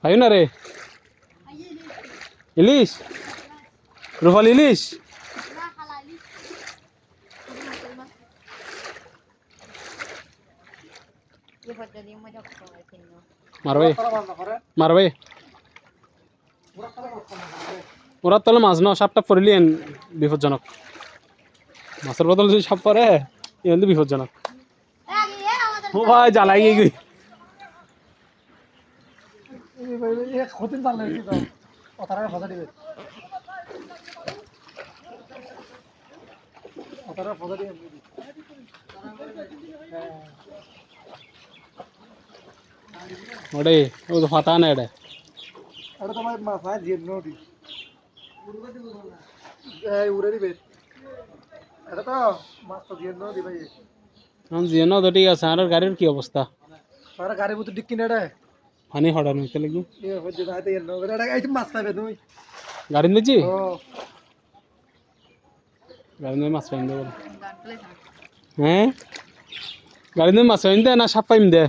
খাই না রে ইলিশ রুফাল ইলিশ মারবে মারবে ওরা তাহলে মাছ ন সাপটা পড়লি বিপজ্জনক মাছের বদল যদি সাপ পরে কিন্তু বিপজ্জনক ও ভাই জ্বালাই গিয়ে ওরে ও তো ফাতা না এটা এটা তো ভাই মাছ ভাই জিয়ে নটি এই উড়ে দিবে এটা তো মাছ তো জিয়ে নটি ভাই हम जियो तो ठीक है सारा गाड़ी की अवस्था সারা গাড়ির মতো ডিক্কি না রে पानी हड़ा नहीं चलेगी এ হচ্ছে যাইতে এর নগরে এটা এই মাছ পাবে তুমি गाड़ी में जी ও गाड़ी में मास पाइन दे हैं गाड़ी में मास पाइन दे ना साप पाइन दे